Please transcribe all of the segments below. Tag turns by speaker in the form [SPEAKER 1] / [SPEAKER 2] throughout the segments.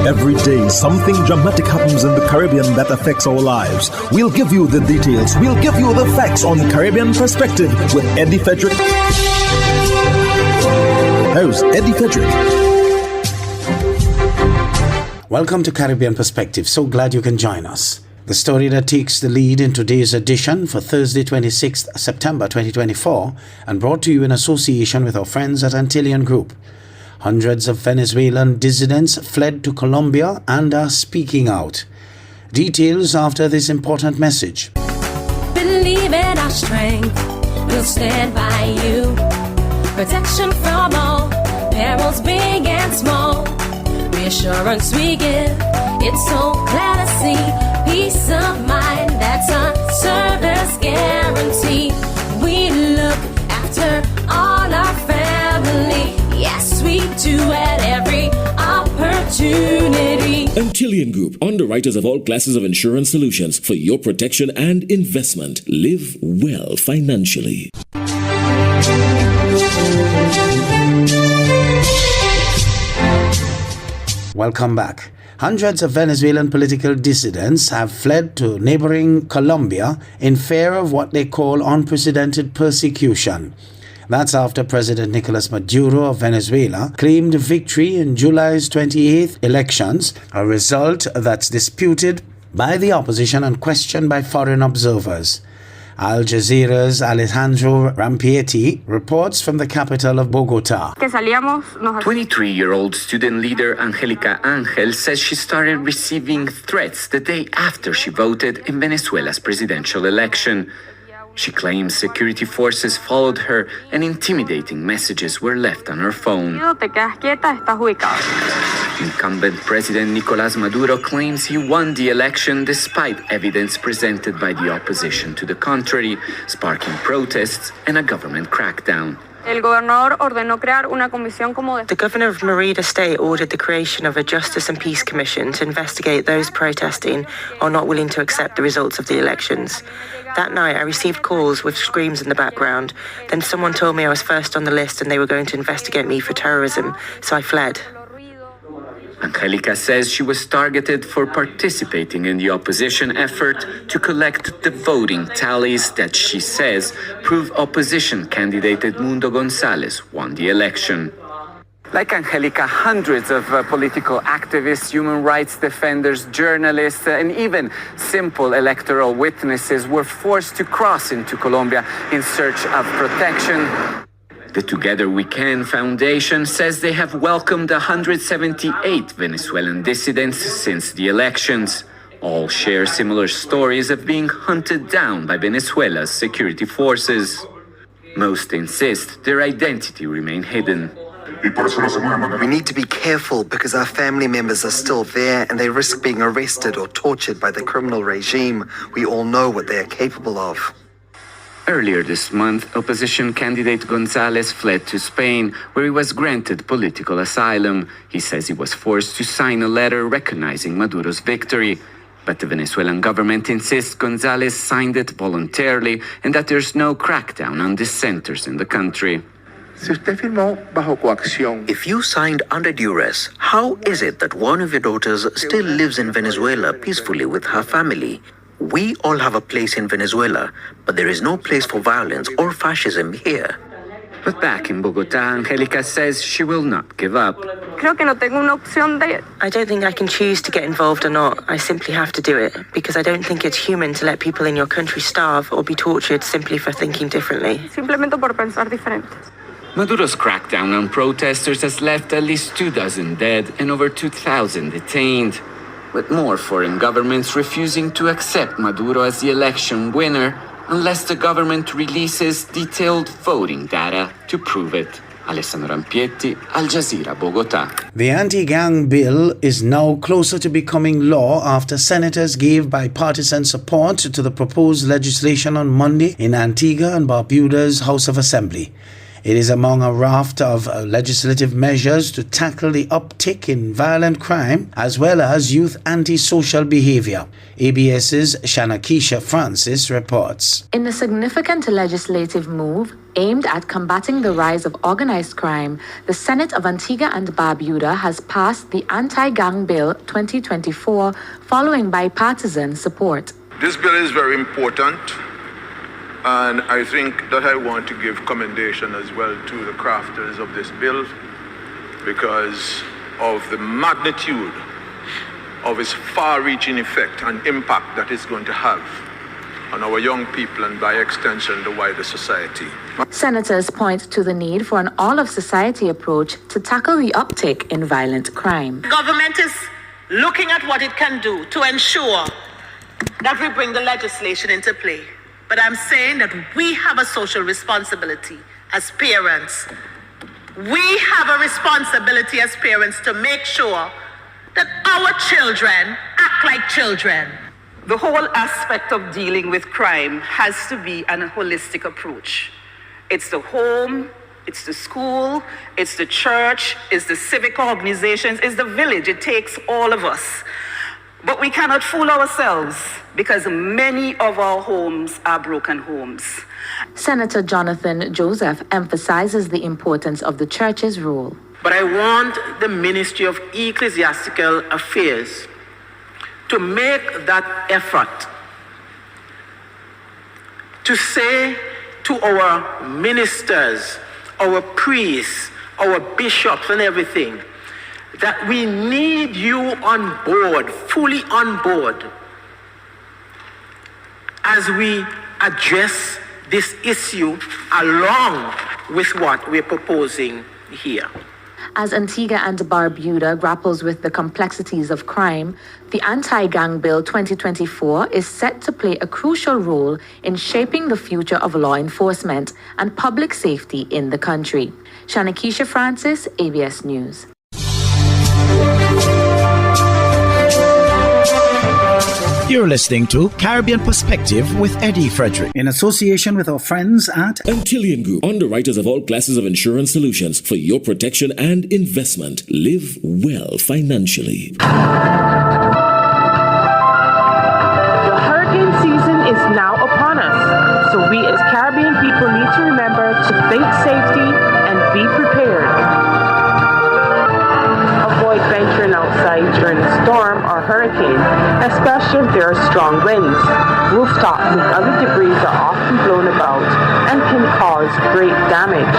[SPEAKER 1] Every day, something dramatic happens in the Caribbean that affects our lives. We'll give you the details. We'll give you the facts on Caribbean Perspective with Eddie Frederick. Here's Eddie Frederick.
[SPEAKER 2] Welcome to Caribbean Perspective. So glad you can join us. The story that takes the lead in today's edition for Thursday, 26th September 2024, and brought to you in association with our friends at Antillean Group. Hundreds of Venezuelan dissidents fled to Colombia and are speaking out. Details after this important message.
[SPEAKER 3] Believe in our strength, we'll stand by you. Protection from all, perils big and small. Reassurance we give, it's so clear to see. Peace of mind, that's a service guarantee. We look after all our family. Yes, we do at every opportunity.
[SPEAKER 4] Antillean Group, underwriters of all classes of insurance solutions for your protection and investment. Live well financially.
[SPEAKER 2] Welcome back. Hundreds of Venezuelan political dissidents have fled to neighboring Colombia in fear of what they call unprecedented persecution. That's after President Nicolas Maduro of Venezuela claimed victory in July's 28th elections, a result that's disputed by the opposition and questioned by foreign observers. Al Jazeera's Alejandro Rampietti reports from the capital of Bogota.
[SPEAKER 5] 23-year-old student leader Angelica Angel says she started receiving threats the day after she voted in Venezuela's presidential election. She claims security forces followed her and intimidating messages were left on her phone. Incumbent President Nicolás Maduro claims he won the election despite evidence presented by the opposition to the contrary, sparking protests and a government crackdown.
[SPEAKER 6] The governor of Merida State ordered the creation of a Justice and Peace Commission to investigate those protesting or not willing to accept the results of the elections. That night, I received calls with screams in the background. Then someone told me I was first on the list and they were going to investigate me for terrorism, so I fled.
[SPEAKER 5] Angelica says she was targeted for participating in the opposition effort to collect the voting tallies that she says prove opposition candidate Edmundo González won the election. Like Angelica, hundreds of political activists, human rights defenders, journalists, and even simple electoral witnesses were forced to cross into Colombia in search of protection. The Together We Can Foundation says they have welcomed 178 Venezuelan dissidents since the elections. All share similar stories of being hunted down by Venezuela's security forces. Most insist their identity remain hidden.
[SPEAKER 7] We need to be careful because our family members are still there and they risk being arrested or tortured by the criminal regime. We all know what they are capable of.
[SPEAKER 5] Earlier this month, opposition candidate González fled to Spain, where he was granted political asylum. He says he was forced to sign a letter recognizing Maduro's victory. But the Venezuelan government insists González signed it voluntarily and that there's no crackdown on dissenters in the country.
[SPEAKER 8] If you signed under duress, how is it that one of your daughters still lives in Venezuela peacefully with her family? We all have a place in Venezuela, but there is no place for violence or fascism here.
[SPEAKER 5] But back in Bogota, Angelica says she will not give up.
[SPEAKER 6] I don't think I can choose to get involved or not. I simply have to do it, because I don't think it's human to let people in your country starve or be tortured simply for thinking differently.
[SPEAKER 5] Maduro's crackdown on protesters has left at least 24 dead and over 2,000 detained, with more foreign governments refusing to accept Maduro as the election winner unless the government releases detailed voting data to prove it. Alessandro Rampietti, Al Jazeera, Bogota.
[SPEAKER 2] The anti-gang bill is now closer to becoming law after senators gave bipartisan support to the proposed legislation on Monday in Antigua and Barbuda's House of Assembly. It is among a raft of legislative measures to tackle the uptick in violent crime as well as youth antisocial behavior. ABS's Shanakisha Francis reports.
[SPEAKER 9] In a significant legislative move aimed at combating the rise of organized crime, the Senate of Antigua and Barbuda has passed the Anti-Gang Bill 2024 following bipartisan support.
[SPEAKER 10] This bill is very important, and I think that I want to give commendation as well to the crafters of this bill because of the magnitude of its far-reaching effect and impact that it's going to have on our young people and by extension the wider society.
[SPEAKER 9] Senators point to the need for an all-of-society approach to tackle the uptick in violent crime.
[SPEAKER 11] Government is looking at what it can do to ensure that we bring the legislation into play. But I'm saying that we have a social responsibility as parents. We have a responsibility as parents to make sure that our children act like children.
[SPEAKER 12] The whole aspect of dealing with crime has to be a holistic approach. It's the home, it's the school, it's the church, it's the civic organizations, it's the village. It takes all of us. But we cannot fool ourselves because many of our homes are broken homes.
[SPEAKER 9] Senator Jonathan Joseph emphasizes the importance of the church's role.
[SPEAKER 11] But I want the Ministry of Ecclesiastical Affairs to make that effort to say to our ministers, our priests, our bishops and everything, that we need you on board, fully on board, as we address this issue along with what we're proposing here.
[SPEAKER 9] As Antigua and Barbuda grapples with the complexities of crime, the Anti-Gang Bill 2024 is set to play a crucial role in shaping the future of law enforcement and public safety in the country. Shanakisha Francis, ABS News.
[SPEAKER 1] You're listening to Caribbean Perspective with Eddie Frederick in association with our friends at
[SPEAKER 4] Antillian Group, underwriters of all classes of insurance solutions for your protection and investment. Live well financially.
[SPEAKER 13] The hurricane season is now upon us, so we as Caribbean people need to remember to think safety and be prepared. Avoid venturing outside during a storm or hurricane, especially if there are strong winds. Rooftops and other debris are often blown about and can cause great damage.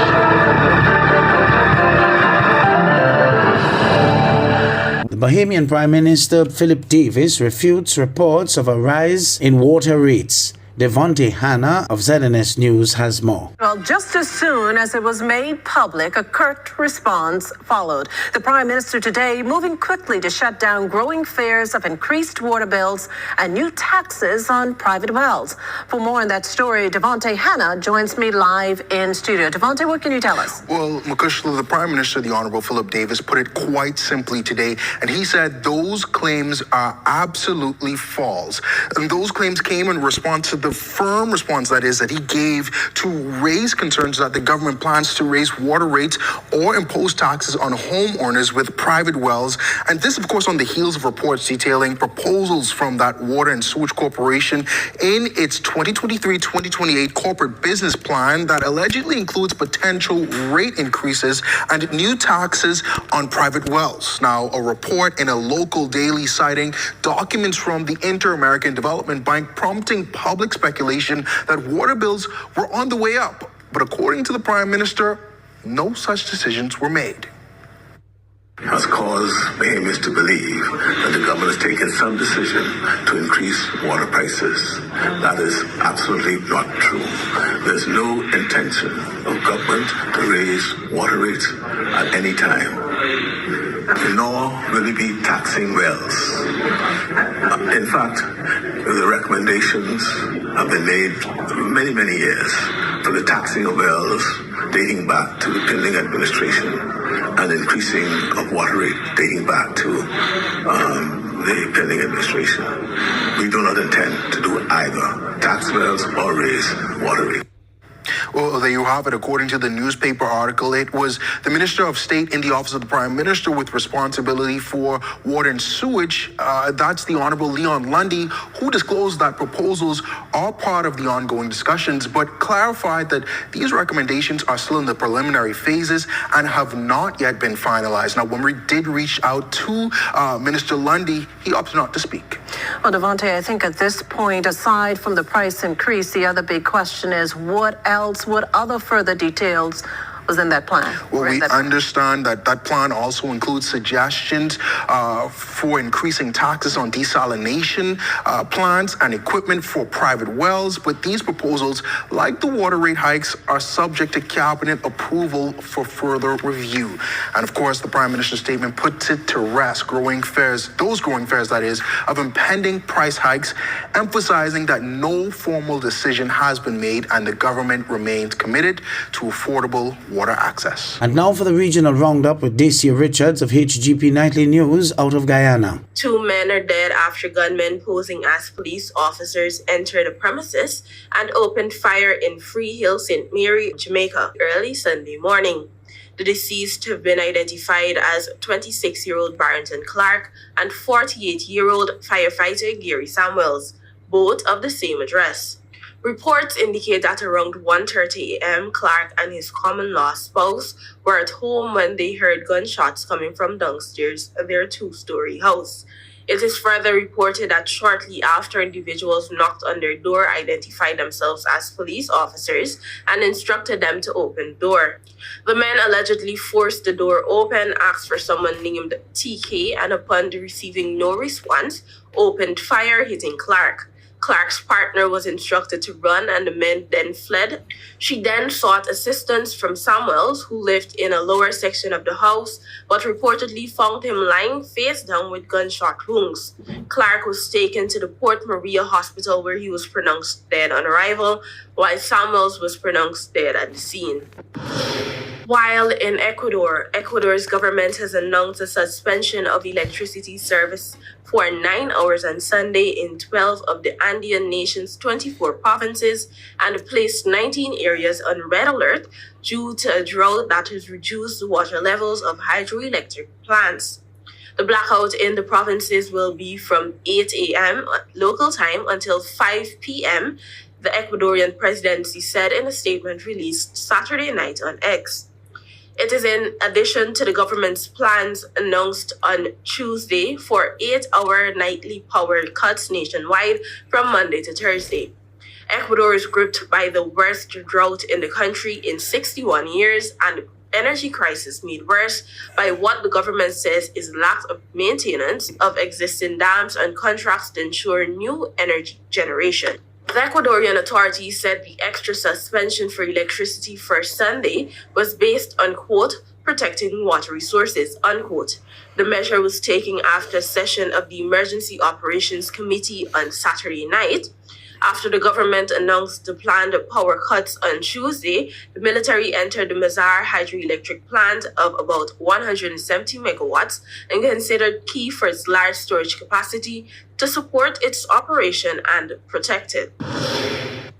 [SPEAKER 2] The Bahamian Prime Minister Philip Davis refutes reports of a rise in water rates. Devontae Hanna of ZNS News has more.
[SPEAKER 14] Well, just as soon as it was made public, a curt response followed. The Prime Minister today moving quickly to shut down growing fears of increased water bills and new taxes on private wells. For more on that story, Devontae Hanna joins me live in studio. Devontae, what can you tell us?
[SPEAKER 15] Well, Makushla, the Prime Minister, the Honorable Philip Davis, put it quite simply today, and he said those claims are absolutely false. And those claims came in response to the firm response, that is, that he gave to raise concerns that the government plans to raise water rates or impose taxes on homeowners with private wells. And this, of course, on the heels of reports detailing proposals from that Water and Sewage Corporation in its 2023-2028 corporate business plan that allegedly includes potential rate increases and new taxes on private wells. Now, a report in a local daily citing documents from the Inter-American Development Bank prompting public speculation that water bills were on the way up. But according to the Prime Minister, no such decisions were made.
[SPEAKER 16] Has caused Bahamians to believe that the government has taken some decision to increase water prices. That is absolutely not true. There's no intention of government to raise water rates at any time, nor will it be taxing wells. In fact, the recommendations have been made many, many years for the taxing of wells dating back to the Pending administration and increasing of water rate dating back to the Pending administration. We do not intend to do either tax wells or raise water rate.
[SPEAKER 15] Well, there you have it. According to the newspaper article, it was the Minister of State in the Office of the Prime Minister with responsibility for water and sewage, that's the Honorable Leon Lundy, who disclosed that proposals are part of the ongoing discussions, but clarified that these recommendations are still in the preliminary phases and have not yet been finalized. Now, when we did reach out to Minister Lundy, he opted not to speak.
[SPEAKER 14] Well, Devontae, I think at this point, aside from the price increase, the other big question is what other further details was in that plan?
[SPEAKER 15] Well, we understand that that plan also includes suggestions for increasing taxes on desalination plants and equipment for private wells, but these proposals, like the water rate hikes, are subject to cabinet approval for further review. And of course, the Prime Minister's statement puts it to rest, those growing fears, that is, of impending price hikes, emphasizing that no formal decision has been made and the government remains committed to affordable water access.
[SPEAKER 2] And now for the regional roundup with Dacia Richards of HGP Nightly News out of Guyana.
[SPEAKER 17] 2 men are dead after gunmen posing as police officers entered the premises and opened fire in Freehill, St. Mary, Jamaica, early Sunday morning. The deceased have been identified as 26-year-old Barrington Clark and 48-year-old firefighter Gary Samuels, both of the same address. Reports indicate that around 1:30 a.m., Clark and his common-law spouse were at home when they heard gunshots coming from downstairs of their 2-story house. It is further reported that shortly after, individuals knocked on their door, identified themselves as police officers, and instructed them to open the door. The men allegedly forced the door open, asked for someone named TK, and upon receiving no response, opened fire, hitting Clark. Clark's partner was instructed to run and the men then fled. She then sought assistance from Samuels, who lived in a lower section of the house, but reportedly found him lying face down with gunshot wounds. Clark was taken to the Port Maria Hospital where he was pronounced dead on arrival, while Samuels was pronounced dead at the scene. While in Ecuador, Ecuador's government has announced a suspension of electricity service for 9 hours on Sunday in 12 of the Andean nation's 24 provinces and placed 19 areas on red alert due to a drought that has reduced the water levels of hydroelectric plants. The blackout in the provinces will be from 8 a.m. local time until 5 p.m., the Ecuadorian presidency said in a statement released Saturday night on X. It is in addition to the government's plans announced on Tuesday for 8-hour nightly power cuts nationwide from Monday to Thursday. Ecuador is gripped by the worst drought in the country in 61 years and the energy crisis made worse by what the government says is lack of maintenance of existing dams and contracts to ensure new energy generation. The Ecuadorian authorities said the extra suspension for electricity for Sunday was based on, quote, protecting water resources, unquote. The measure was taken after a session of the Emergency Operations Committee on Saturday night. After the government announced the planned power cuts on Tuesday, the military entered the Mazar hydroelectric plant of about 170 megawatts and considered key for its large storage capacity to support its operation and protect it.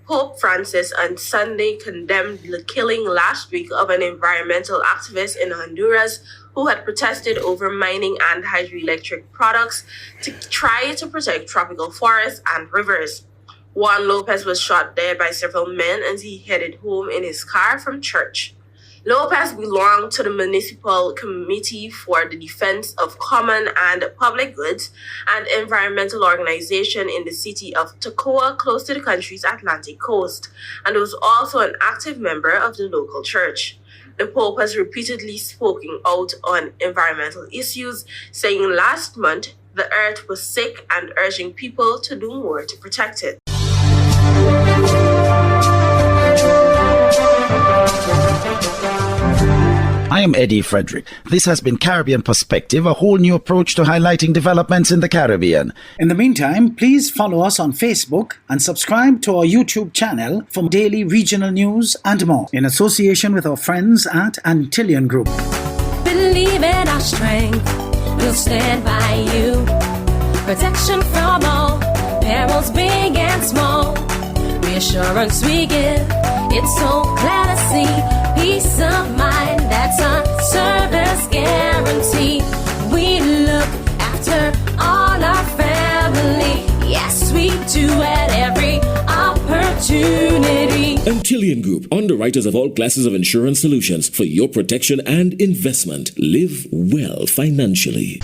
[SPEAKER 17] Pope Francis on Sunday condemned the killing last week of an environmental activist in Honduras who had protested over mining and hydroelectric products to try to protect tropical forests and rivers. Juan Lopez was shot dead by several men as he headed home in his car from church. Lopez belonged to the Municipal Committee for the Defense of Common and Public Goods, an environmental organization in the city of Toccoa, close to the country's Atlantic coast, and was also an active member of the local church. The Pope has repeatedly spoken out on environmental issues, saying last month the earth was sick and urging people to do more to protect it.
[SPEAKER 18] I am Eddie Frederick. This has been Caribbean Perspective, a whole new approach to highlighting developments in the Caribbean.
[SPEAKER 2] In the meantime, please follow us on Facebook and subscribe to our YouTube channel for daily regional news and more, in association with our friends at Antillian Group.
[SPEAKER 3] Believe in our strength, we'll stand by you. Protection from all perils, big and small. reassurance we give. It's so clear to see, peace of mind, that's our service guarantee. We look after all our family, yes we do at every opportunity.
[SPEAKER 4] Antillean Group, underwriters of all classes of insurance solutions for your protection and investment. Live well financially.